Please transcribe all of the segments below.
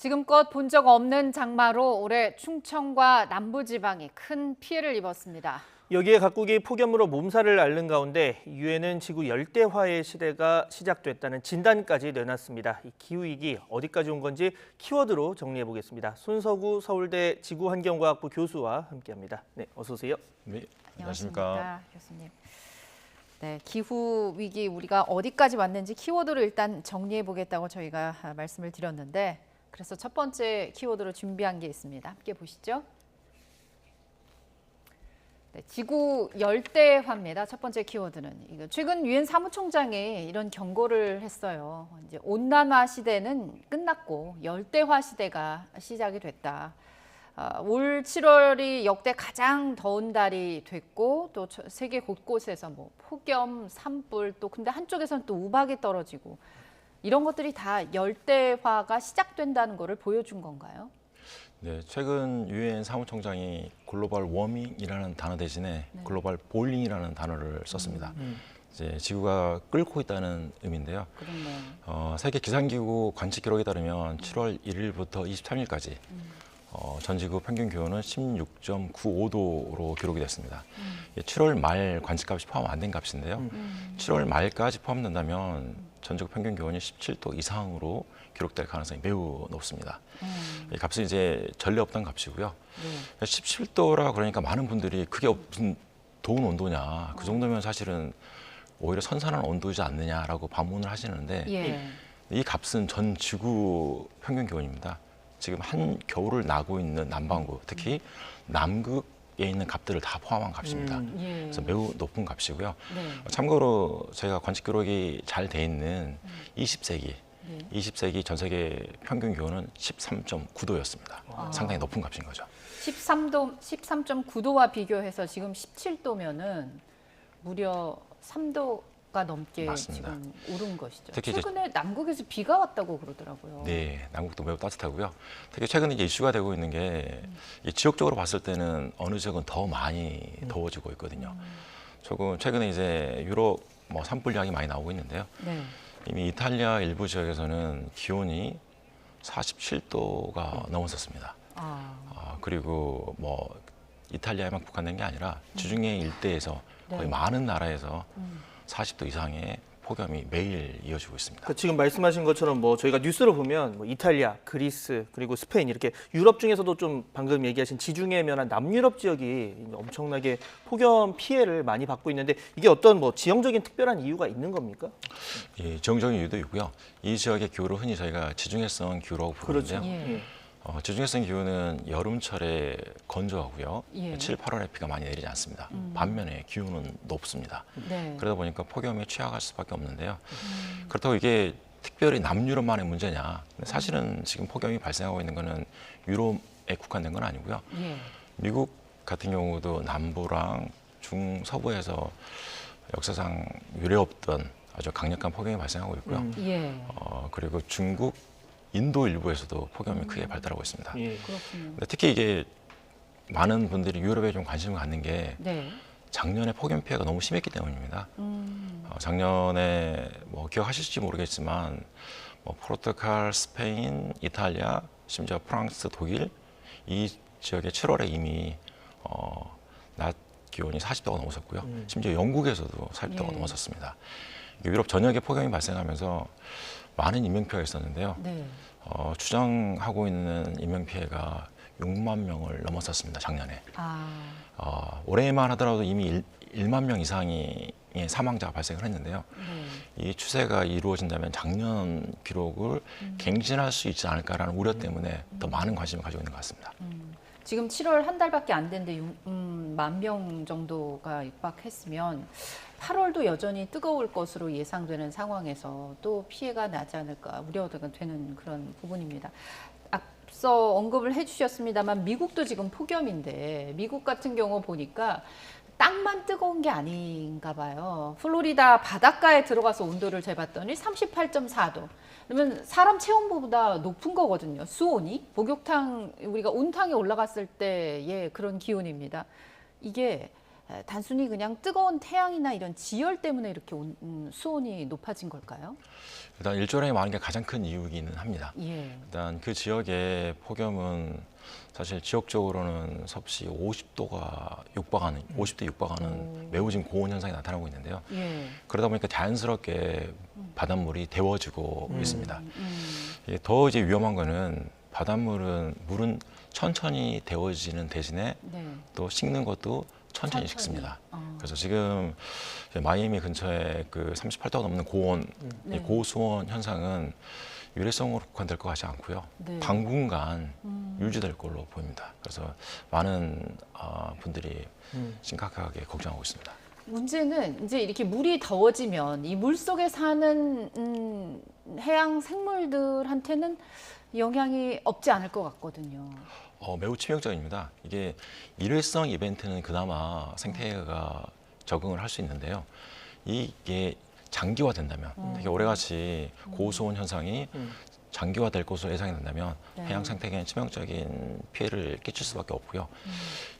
지금껏 본 적 없는 장마로 올해 충청과 남부지방이 큰 피해를 입었습니다. 여기에 각국이 폭염으로 몸살을 앓는 가운데 유엔은 지구 열대화의 시대가 시작됐다는 진단까지 내놨습니다. 이 기후위기 어디까지 온 건지 키워드로 정리해 보겠습니다. 손석우 서울대 지구환경과학부 교수와 함께합니다. 네, 어서 오세요. 네, 안녕하십니까. 교수님. 네, 기후 위기 우리가 어디까지 왔는지 키워드로 일단 정리해 보겠다고 저희가 말씀을 드렸는데, 그래서 첫 번째 키워드로 준비한 게 있습니다. 함께 보시죠. 네, 지구 열대화입니다. 첫 번째 키워드는 최근 유엔 사무총장이 이런 경고를 했어요. 이제 온난화 시대는 끝났고 열대화 시대가 시작이 됐다. 올 7월이 역대 가장 더운 달이 됐고, 또 세계 곳곳에서 뭐 폭염, 산불, 또 근데 한쪽에서는 또 우박이 떨어지고, 이런 것들이 다 열대화가 시작된다는 것을 보여준 건가요? 네, 최근 유엔 사무총장이 글로벌 워밍이라는 단어 대신에 글로벌 보일링이라는 단어를 썼습니다. 이제 지구가 끓고 있다는 의미인데요. 그렇네요. 세계 기상기구 관측 기록에 따르면 7월 1일부터 23일까지 전 지구 평균 기온은 16.95도로 기록이 됐습니다. 7월 말 관측값이 포함 안 된 값인데요. 7월 말까지 포함된다면 전 지구 평균 기온이 17도 이상으로 기록될 가능성이 매우 높습니다. 이 값은 이제 전례 없던 값이고요. 17도라 그러니까 많은 분들이 그게 무슨 더운 온도냐, 그 정도면 사실은 오히려 선선한 온도이지 않느냐라고 반문을 하시는데, 이 값은 전 지구 평균 기온입니다. 지금 한 겨울을 나고 있는 남반구, 특히 남극에 있는 값들을 다 포함한 값입니다. 그래서 매우 높은 값이고요. 참고로 저희가 관측 기록이 잘 돼 있는 20세기 전 세계 평균 기온은 13.9도였습니다. 상당히 높은 값인 거죠. 13.9도와 비교해서 지금 17도면은 무려 3도가 넘게 맞습니다. 지금 오른 것이죠. 특히 최근에 남극에서 비가 왔다고 그러더라고요. 네, 남극도 매우 따뜻하고요. 특히 최근에 이제 이슈가 되고 있는 게, 이 지역적으로 봤을 때는 어느 지역은 더 많이 더워지고 있거든요. 조금 최근에 이제 유럽 산불 이야기 많이 나오고 있는데요. 이미 이탈리아 일부 지역에서는 기온이 47도가 넘었었습니다. 그리고 이탈리아에만 국한된 게 아니라 지중해 일대에서 거의 많은 나라에서 40도 이상의 폭염이 매일 이어지고 있습니다. 그러니까 지금 말씀하신 것처럼 저희가 뉴스를 보면 이탈리아, 그리스, 그리고 스페인 이렇게 유럽 중에서도 좀 방금 얘기하신 지중해 면한 남유럽 지역이 엄청나게 폭염 피해를 많이 받고 있는데, 이게 어떤 지형적인 특별한 이유가 있는 겁니까? 예, 지형적인 이유도 있고요. 이 지역의 기후를 흔히 저희가 지중해성 기후라고 부르는데요. 그렇죠. 지중해성 기후는 여름철에 건조하고요. 7, 8월에 비가 많이 내리지 않습니다. 반면에 기온은 높습니다. 그러다 보니까 폭염에 취약할 수밖에 없는데요. 그렇다고 이게 특별히 남유럽만의 문제냐? 사실은 지금 폭염이 발생하고 있는 것은 유럽에 국한된 건 아니고요. 미국 같은 경우도 남부랑 중서부에서 역사상 유례 없던 아주 강력한 폭염이 발생하고 있고요. 그리고 중국, 인도 일부에서도 폭염이 크게 발달하고 있습니다. 그렇군요. 특히 이게 많은 분들이 유럽에 좀 관심을 갖는 게, 작년에 폭염 피해가 너무 심했기 때문입니다. 작년에 기억하실지 모르겠지만 포르투갈, 스페인, 이탈리아, 심지어 프랑스, 독일 이 지역의 7월에 이미 낮 기온이 40도가 넘었었고요. 심지어 영국에서도 40도가 넘었었습니다. 유럽 전역에 폭염이 발생하면서 많은 인명피해가 있었는데요. 추정하고 있는 인명피해가 6만 명을 넘었었습니다, 작년에. 올해만 하더라도 이미 1만 명 이상의 사망자가 발생을 했는데요. 이 추세가 이루어진다면 작년 기록을 갱신할 수 있지 않을까라는 우려 때문에 더 많은 관심을 가지고 있는 것 같습니다. 지금 7월 한 달밖에 안 됐는데 6만 명 정도가 육박했으면 8월도 여전히 뜨거울 것으로 예상되는 상황에서 또 피해가 나지 않을까 우려가 되는 그런 부분입니다. 앞서 언급을 해주셨습니다만 미국도 지금 폭염인데, 미국 같은 경우 보니까 땅만 뜨거운 게 아닌가 봐요. 플로리다 바닷가에 들어가서 온도를 재봤더니 38.4도. 그러면 사람 체온보다 높은 거거든요. 수온이. 목욕탕, 우리가 온탕에 올라갔을 때의 그런 기온입니다. 이게 단순히 그냥 뜨거운 태양이나 이런 지열 때문에 이렇게 수온이 높아진 걸까요? 일단 일조량이 많은 게 가장 큰 이유이기는 합니다. 예. 일단 그 지역의 폭염은 사실 지역적으로는 섭씨 50도가 육박하는, 50도 육박하는 매우 지금 고온 현상이 나타나고 있는데요. 예. 그러다 보니까 자연스럽게 바닷물이 데워지고 있습니다. 더 이제 위험한 거는 물은 천천히 데워지는 대신에 네. 또 식는 것도 천천히 식습니다. 그래서 지금 마이애미 근처에 그 38도가 넘는 고온, 네. 이 고수온 현상은 유례성으로 국한될 것 같지 않고요. 네. 당분간 유지될 걸로 보입니다. 그래서 많은 분들이 심각하게 걱정하고 있습니다. 문제는 이제 이렇게 물이 더워지면 이 물 속에 사는 해양 생물들한테는 영향이 없지 않을 것 같거든요. 매우 치명적입니다. 이게 일회성 이벤트는 그나마 생태계가 적응을 할 수 있는데요. 이게 장기화된다면, 되게 오래같이 고수온 현상이 장기화될 것으로 예상이 된다면 네. 해양 생태계에 치명적인 피해를 끼칠 수밖에 없고요.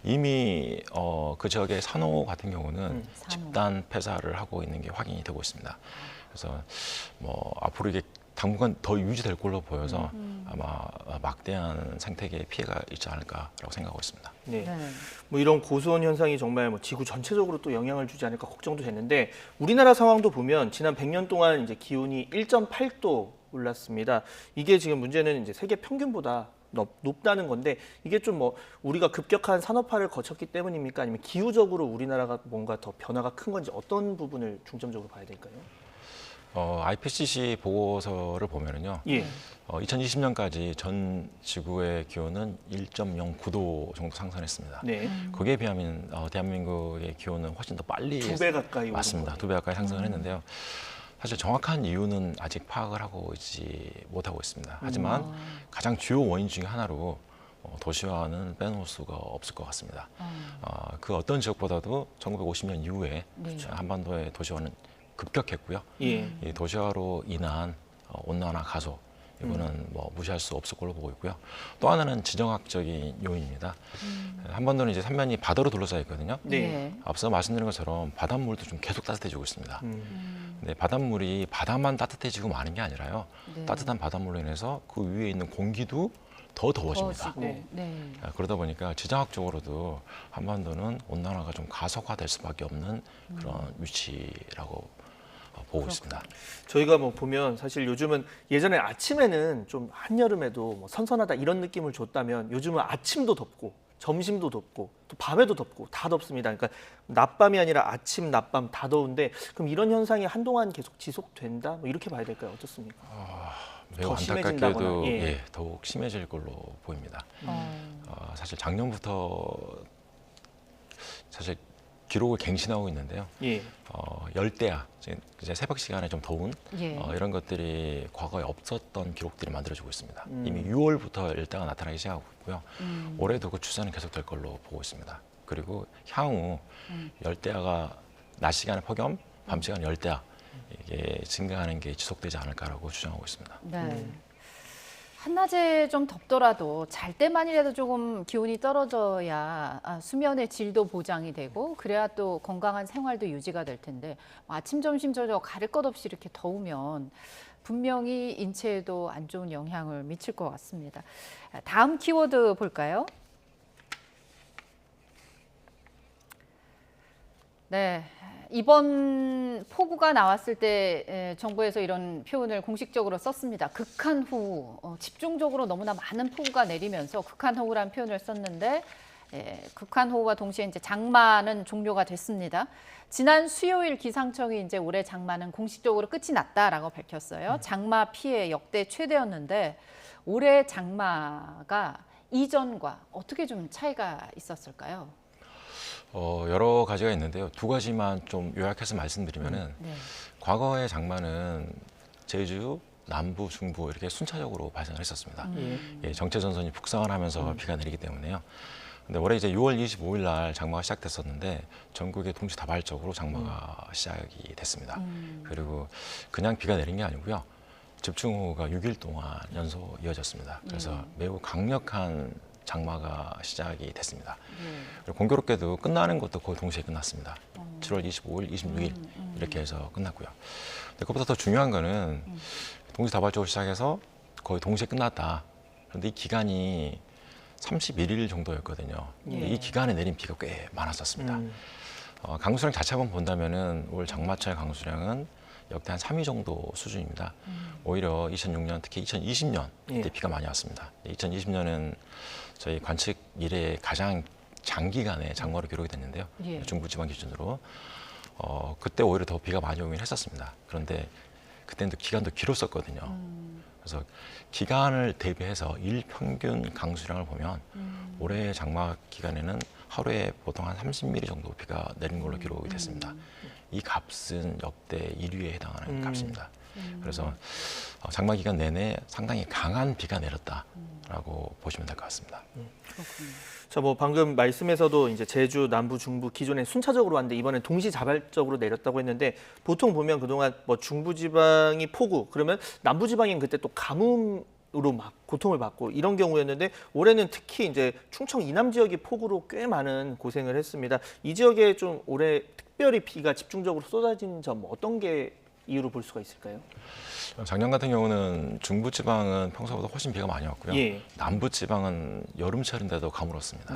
이미 그 지역의 산호 같은 경우는 산호. 집단 폐사를 하고 있는 게 확인이 되고 있습니다. 그래서 뭐 앞으로 이게 당분간 더 유지될 걸로 보여서 아마 막대한 생태계에 피해가 있지 않을까라고 생각하고 있습니다. 네. 네. 뭐 이런 고수온 현상이 정말 뭐 지구 전체적으로 또 영향을 주지 않을까 걱정도 되는데 우리나라 상황도 보면 지난 100년 동안 이제 기온이 1.8도 올랐습니다. 이게 지금 문제는 이제 세계 평균보다 높다는 건데 이게 좀 뭐 우리가 급격한 산업화를 거쳤기 때문입니까? 아니면 기후적으로 우리나라가 뭔가 더 변화가 큰 건지 어떤 부분을 중점적으로 봐야 될까요? IPCC 보고서를 보면은요. 예. 2020년까지 전 지구의 기온은 1.09도 정도 상승했습니다. 네. 거기에 비하면 대한민국의 기온은 훨씬 더 빨리 2배 가까이 맞습니다. 2배 가까이 상승을 했는데요. 사실 정확한 이유는 아직 파악을 하고 있지 못하고 있습니다. 하지만 가장 주요 원인 중에 하나로 도시화는 빼놓을 수가 없을 것 같습니다. 그 어떤 지역보다도 1950년 이후에 네. 한반도의 도시화는 급격했고요. 예. 이 도시화로 인한 온난화 가속 이거는 뭐 무시할 수 없을 걸로 보고 있고요. 또 하나는 지정학적인 요인입니다. 한반도는 이제 삼면이 바다로 둘러싸여 있거든요. 네. 앞서 말씀드린 것처럼 바닷물도 좀 계속 따뜻해지고 있습니다. 근데 바닷물이 바다만 따뜻해지고 마는 게 아니라요. 네. 따뜻한 바닷물로 인해서 그 위에 있는 공기도 더 더워집니다. 더워지고. 네. 네. 그러다 보니까 지정학적으로도 한반도는 온난화가 좀 가속화될 수밖에 없는 그런 위치라고 보고 있습니다. 저희가 뭐 보면 사실 요즘은 예전에 아침에는 좀 한여름에도 뭐 선선하다 이런 느낌을 줬다면 요즘은 아침도 덥고 점심도 덥고 또 밤에도 덥고 다 덥습니다. 그러니까 낮밤이 아니라 아침, 낮밤 다 더운데 그럼 이런 현상이 한동안 계속 지속된다? 뭐 이렇게 봐야 될까요? 어떻습니까? 매우 더 안타깝게도 심해진다거나, 예. 더욱 심해질 걸로 보입니다. 어. 사실 작년부터 사실 기록을 갱신하고 있는데요. 예. 열대야, 이제 새벽 시간에 좀 더운 예. 이런 것들이 과거에 없었던 기록들이 만들어지고 있습니다. 이미 6월부터 열대가 나타나기 시작하고 있고요. 올해도 그 추세는 계속될 걸로 보고 있습니다. 그리고 향후 열대야가 낮 시간에 폭염, 밤 시간에 열대야 이게 증가하는 게 지속되지 않을까라고 주장하고 있습니다. 네. 한낮에 좀 덥더라도 잘 때만이라도 조금 기온이 떨어져야 수면의 질도 보장이 되고 그래야 또 건강한 생활도 유지가 될 텐데 아침, 점심, 저녁 가릴 것 없이 이렇게 더우면 분명히 인체에도 안 좋은 영향을 미칠 것 같습니다. 다음 키워드 볼까요? 네. 이번 폭우가 나왔을 때 정부에서 이런 표현을 공식적으로 썼습니다. 극한호우, 집중적으로 너무나 많은 폭우가 내리면서 극한호우라는 표현을 썼는데 극한호우와 동시에 이제 장마는 종료가 됐습니다. 지난 수요일 기상청이 이제 올해 장마는 공식적으로 끝이 났다라고 밝혔어요. 장마 피해 역대 최대였는데 올해 장마가 이전과 어떻게 좀 차이가 있었을까요? 여러 가지가 있는데요. 두 가지만 좀 요약해서 말씀드리면은 네. 과거의 장마는 제주, 남부, 중부 이렇게 순차적으로 발생을 했었습니다. 예, 정체 전선이 북상을 하면서 비가 내리기 때문에요. 근데 올해 이제 6월 25일 날 장마가 시작됐었는데 전국에 동시다발적으로 장마가 시작이 됐습니다. 그리고 그냥 비가 내린 게 아니고요. 집중호우가 6일 동안 연속 이어졌습니다. 그래서 매우 강력한 장마가 시작이 됐습니다. 그리고 공교롭게도 끝나는 것도 거의 동시에 끝났습니다. 7월 25일, 26일 이렇게 해서 끝났고요. 근데 그것보다 더 중요한 거는 동시다발적으로 시작해서 거의 동시에 끝났다. 그런데 이 기간이 31일 정도였거든요. 이 기간에 내린 비가 꽤 많았었습니다. 강수량 자체 한번 본다면은 올 장마철 강수량은 역대 한 3위 정도 수준입니다. 오히려 2006년, 특히 2020년 그때 비가 많이 왔습니다. 2020년은 저희 관측 이래 가장 장기간의 장마로 기록이 됐는데요. 중부지방 기준으로 그때 오히려 더 비가 많이 오긴 했었습니다. 그런데 그때는 또 기간도 길었었거든요. 그래서 기간을 대비해서 일평균 강수량을 보면 올해 장마 기간에는 하루에 보통 한 30mm 정도 비가 내린 걸로 기록이 됐습니다. 이 값은 역대 1위에 해당하는 값입니다. 그래서 장마 기간 내내 상당히 강한 비가 내렸다라고 보시면 될 것 같습니다. 그렇군요. 자, 뭐 방금 말씀에서도 이제 제주, 남부, 중부 기존에 순차적으로 왔는데 이번엔 동시자발적으로 내렸다고 했는데 보통 보면 그동안 뭐 중부지방이 폭우 그러면 남부지방인 그때 또 가뭄으로 막 고통을 받고 이런 경우였는데 올해는 특히 이제 충청 이남 지역이 폭우로 꽤 많은 고생을 했습니다. 이 지역에 좀 올해 특별히 비가 집중적으로 쏟아진 점 어떤 게 이유로 볼 수가 있을까요? 작년 같은 경우는 중부지방은 평소보다 훨씬 비가 많이 왔고요. 남부지방은 여름철인데도 가물었습니다.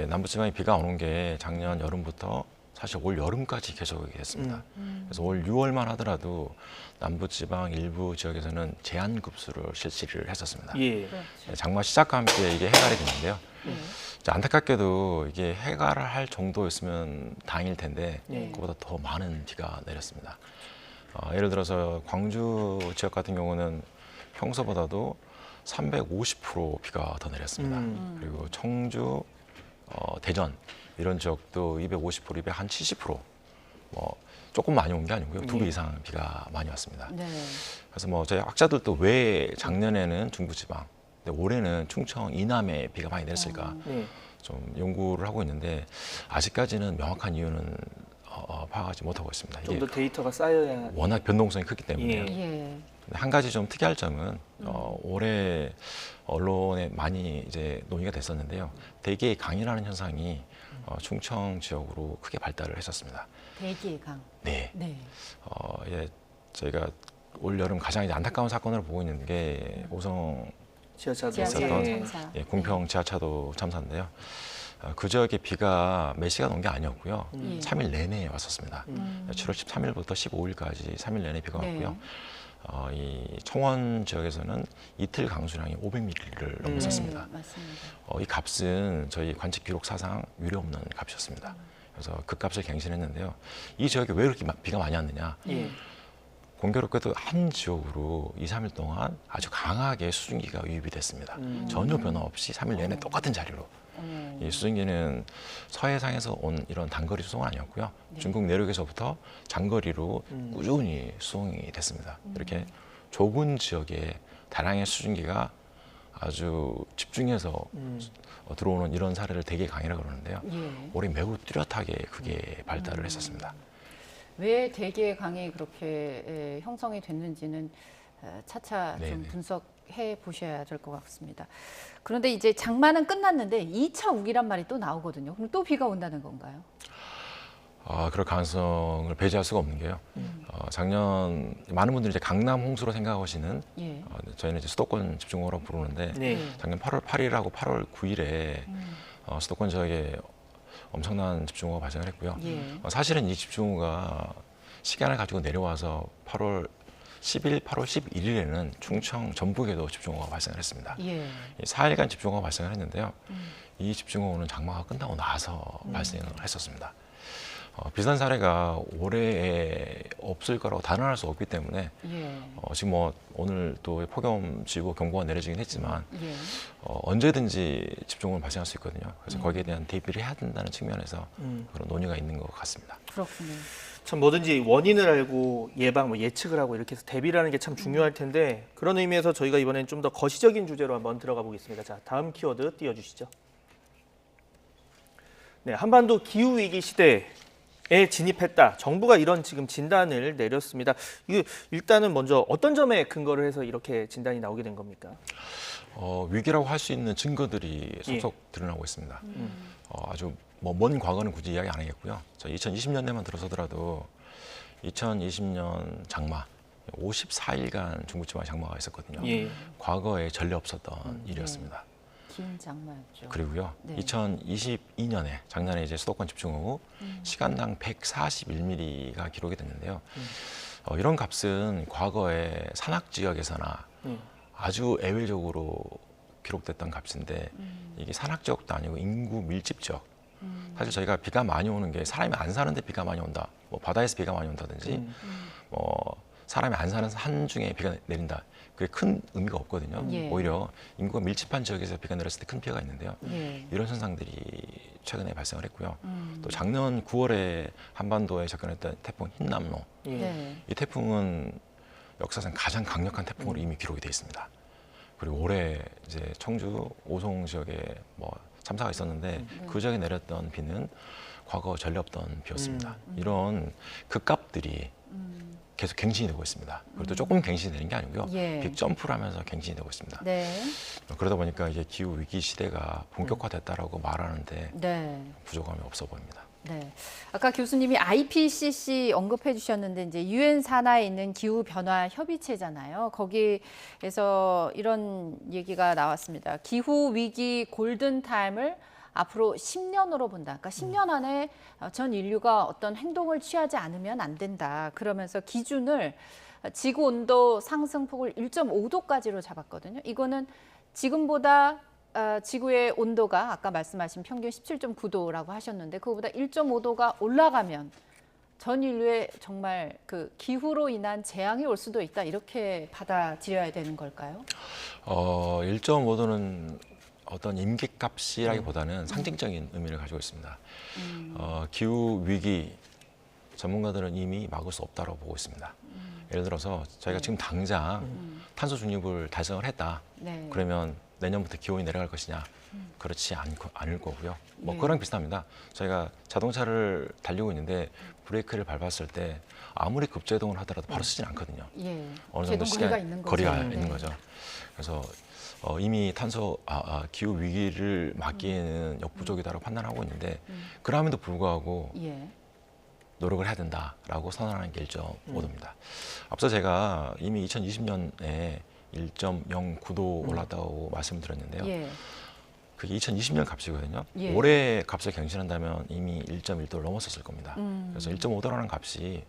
남부지방에 비가 오는 게 작년 여름부터 사실 올 여름까지 계속 됐습니다. 그래서 올 6월만 하더라도 남부지방 일부 지역에서는 제한급수를 실시를 했었습니다. 장마 시작과 함께 이게 해갈이 됐는데요. 안타깝게도 이게 해갈을 할 정도였으면 다행일 텐데 그보다 더 많은 비가 내렸습니다. 예를 들어서 광주 지역 같은 경우는 평소보다도 350% 비가 더 내렸습니다. 그리고 청주, 대전 이런 지역도 250%, 270%. 뭐 조금 많이 온 게 아니고요. 2배 이상 비가 많이 왔습니다. 그래서 뭐 저희 학자들도 왜 작년에는 중부지방, 근데 올해는 충청 이남에 비가 많이 내렸을까 좀 연구를 하고 있는데 아직까지는 명확한 이유는 파악하지 못하고 있습니다. 좀 더 데이터가 쌓여야 워낙 변동성이 크기 때문에. 한 가지 좀 특이할 점은 올해 언론에 많이 이제 논의가 됐었는데요. 대기의 강이라는 현상이 충청 지역으로 크게 발달을 했었습니다. 대기의 강. 네. 저희가 올 여름 가장 이제 안타까운 사건으로 보고 있는 게 오송 지하차도 있었던 궁평 지하차도 참사인데요. 그 지역에 비가 몇 시간 온 게 아니었고요. 3일 내내 왔었습니다. 7월 13일부터 15일까지 3일 내내 비가 왔고요. 이 청원 지역에서는 이틀 강수량이 500mm를 넘었었습니다. 이 값은 저희 관측 기록 사상 유례 없는 값이었습니다. 그래서 그 값을 갱신했는데요. 이 지역에 왜 이렇게 비가 많이 왔느냐? 공교롭게도 한 지역으로 2, 3일 동안 아주 강하게 수증기가 유입이 됐습니다. 전혀 변화 없이 3일 내내 똑같은 자리로. 이 수증기는 서해상에서 온 이런 단거리 수송은 아니었고요. 중국 내륙에서부터 장거리로 꾸준히 수송이 됐습니다. 이렇게 좁은 지역에 다량의 수증기가 아주 집중해서 들어오는 이런 사례를 대기의 강이라고 그러는데요. 올해 매우 뚜렷하게 그게 발달을 했었습니다. 왜 대기의 강이 그렇게 형성이 됐는지는 차차 좀 분석해 보셔야 될 것 같습니다. 그런데 이제 장마는 끝났는데 2차 우기란 말이 또 나오거든요. 그럼 또 비가 온다는 건가요? 그럴 가능성을 배제할 수가 없는 게요. 작년 많은 분들이 이제 강남 홍수로 생각하시는 저희는 이제 수도권 집중호우라고 부르는데 작년 8월 8일하고 8월 9일에 수도권 지역에 엄청난 집중호우가 발생을 했고요. 사실은 이 집중호우가 시간을 가지고 내려와서 8월 10일, 8월 11일에는 충청 전북에도 집중호우가 발생을 했습니다. 4일간 집중호우가 발생을 했는데요. 이 집중호우는 장마가 끝나고 나서 발생을 했었습니다. 비슷한 사례가 올해에 없을 거라고 단언할 수 없기 때문에 지금 뭐 오늘 또 폭염주의보 경보가 내려지긴 했지만 언제든지 집중호우 발생할 수 있거든요. 그래서 거기에 대한 대비를 해야 된다는 측면에서 그런 논의가 있는 것 같습니다. 그렇군요. 참 뭐든지 원인을 알고 예방, 뭐 예측을 하고 이렇게 해서 대비라는 게 참 중요할 텐데 그런 의미에서 저희가 이번엔 좀 더 거시적인 주제로 한번 들어가 보겠습니다. 자, 다음 키워드 띄워주시죠. 네, 한반도 기후 위기 시대에 진입했다. 정부가 이런 지금 진단을 내렸습니다. 이거 일단은 먼저 어떤 점에 근거를 해서 이렇게 진단이 나오게 된 겁니까? 위기라고 할 수 있는 증거들이 속속 드러나고 있습니다. 아주 뭐 먼 과거는 굳이 이야기 안 하겠고요. 저 2020년대만 들어서더라도 2020년 장마 54일간 중부지방 장마가 있었거든요. 과거에 전례 없었던 일이었습니다. 긴 장마였죠. 그리고요, 네. 2022년에 작년에 이제 수도권 집중호우 시간당 141mm가 기록이 됐는데요. 이런 값은 과거에 산악 지역에서나 아주 애외적으로 기록됐던 값인데 이게 산악 지역도 아니고 인구 밀집 지역. 사실 저희가 비가 많이 오는 게 사람이 안 사는데 비가 많이 온다, 뭐 바다에서 비가 많이 온다든지, 뭐 사람이 안 사는 산 중에 비가 내린다. 그게 큰 의미가 없거든요. 오히려 인구가 밀집한 지역에서 비가 내렸을 때 큰 피해가 있는데요. 이런 현상들이 최근에 발생을 했고요. 또 작년 9월에 한반도에 접근했던 태풍 흰남노. 이 태풍은 역사상 가장 강력한 태풍으로 이미 기록이 되어 있습니다. 그리고 올해 이제 청주 오송 지역에 뭐 참사가 있었는데 그 지역에 내렸던 비는 과거 전례 없던 비였습니다. 이런 극값들이 계속 갱신이 되고 있습니다. 그리고 또 조금 갱신이 되는 게 아니고요. 빅 점프를 하면서 갱신이 되고 있습니다. 그러다 보니까 이제 기후 위기 시대가 본격화됐다라고 말하는데 부족함이 없어 보입니다. 네. 아까 교수님이 IPCC 언급해 주셨는데 이제 유엔 산하에 있는 기후 변화 협의체잖아요. 거기에서 이런 얘기가 나왔습니다. 기후 위기 골든 타임을 앞으로 10년으로 본다. 그러니까 10년 안에 전 인류가 어떤 행동을 취하지 않으면 안 된다. 그러면서 기준을 지구 온도 상승폭을 1.5도까지로 잡았거든요. 이거는 지금보다 지구의 온도가 아까 말씀하신 평균 17.9도라고 하셨는데 그거보다 1.5도가 올라가면 전 인류의 정말 그 기후로 인한 재앙이 올 수도 있다. 이렇게 받아들여야 되는 걸까요? 1.5도는 어떤 임계값이라기보다는 상징적인 의미를 가지고 있습니다. 기후 위기 전문가들은 이미 막을 수 없다고 보고 있습니다. 예를 들어서 저희가 지금 당장 탄소 중립을 달성을 했다. 그러면 내년부터 기온이 내려갈 것이냐? 그렇지 않을 거고요. 뭐 그거랑 비슷합니다. 저희가 자동차를 달리고 있는데 브레이크를 밟았을 때 아무리 급제동을 하더라도 바로 쓰진 않거든요. 어느 정도 시간 거리가 있는 거죠. 그래서 이미 기후 위기를 막기에는 역부족이다라고 판단하고 있는데 그럼에도 불구하고 노력을 해야 된다라고 선언하는 게 1.5도입니다. 앞서 제가 이미 2020년에 1.09도 올랐다고 말씀을 드렸는데요. 그게 2020년 값이거든요. 올해 값을 갱신한다면 이미 1.1도를 넘었었을 겁니다. 그래서 1.5도라는 값이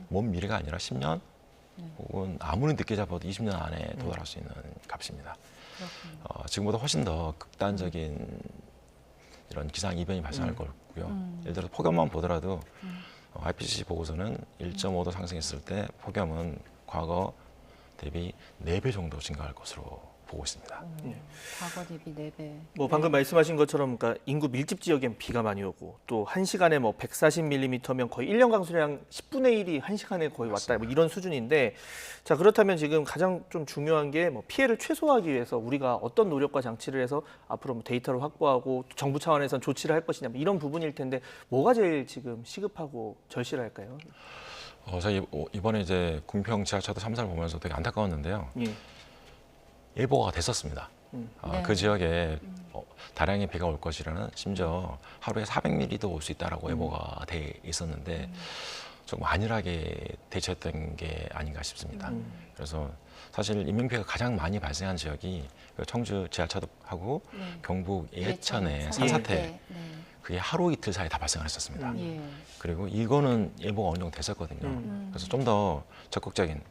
먼 미래가 아니라 10년 혹은 아무리 늦게 잡아도 20년 안에 도달할 수 있는 값입니다. 지금보다 훨씬 더 극단적인 이런 기상 이변이 발생할 거고요. 예를 들어 폭염만 보더라도 IPCC 보고서는 1.5도 상승했을 때 폭염은 과거 대비 4배 정도 증가할 것으로 보고 있습니다. 과거 대비 4배. 뭐 방금 말씀하신 것처럼 그러니까 인구 밀집 지역엔 비가 많이 오고 또 1시간에 뭐 140mm면 거의 1년 강수량 10분의 1이 1시간에 거의 왔다 뭐 이런 수준인데 자 그렇다면 지금 가장 좀 중요한 게 뭐 피해를 최소화하기 위해서 우리가 어떤 노력과 장치를 해서 앞으로 뭐 데이터를 확보하고 정부 차원에선 조치를 할 것이냐 뭐 이런 부분일 텐데 뭐가 제일 지금 시급하고 절실할까요? 저희 이번에 이제 궁평 지하차도 참사를 보면서 되게 안타까웠는데요. 예보가 됐었습니다. 그 지역에 다량의 비가 올 것이라는 심지어 하루에 400mm도 올 수 있다라고 예보가 돼 있었는데 조금 안일하게 대처했던 게 아닌가 싶습니다. 그래서 사실 인명피해가 가장 많이 발생한 지역이 청주 지하차도하고 경북 예천의 산사태 그게 하루 이틀 사이에 다 발생을 했었습니다. 그리고 이거는 예보가 어느 정도 됐었거든요. 그래서 좀 더 적극적인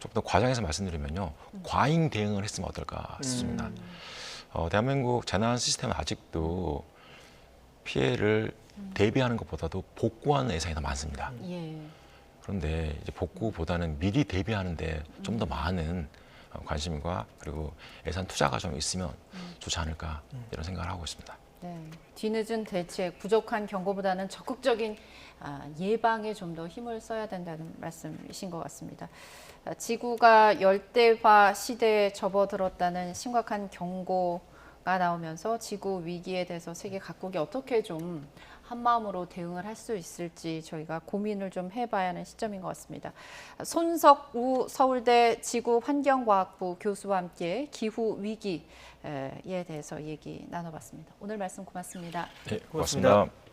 좀 더 과장해서 말씀드리면요. 과잉 대응을 했으면 어떨까 싶습니다. 대한민국 재난 시스템은 아직도 피해를 대비하는 것보다도 복구하는 예산이 더 많습니다. 그런데 이제 복구보다는 미리 대비하는데 좀 더 많은 관심과 그리고 예산 투자가 좀 있으면 좋지 않을까 이런 생각을 하고 있습니다. 뒤늦은 대책, 부족한 경고보다는 적극적인 예방에 좀 더 힘을 써야 된다는 말씀이신 것 같습니다. 지구가 열대화 시대에 접어들었다는 심각한 경고가 나오면서 지구 위기에 대해서 세계 각국이 어떻게 좀 한 마음으로 대응을 할 수 있을지 저희가 고민을 좀 해봐야 하는 시점인 것 같습니다. 손석우 서울대 지구환경과학부 교수와 함께 기후 위기에 대해서 얘기 나눠봤습니다. 오늘 말씀 고맙습니다. 네, 고맙습니다.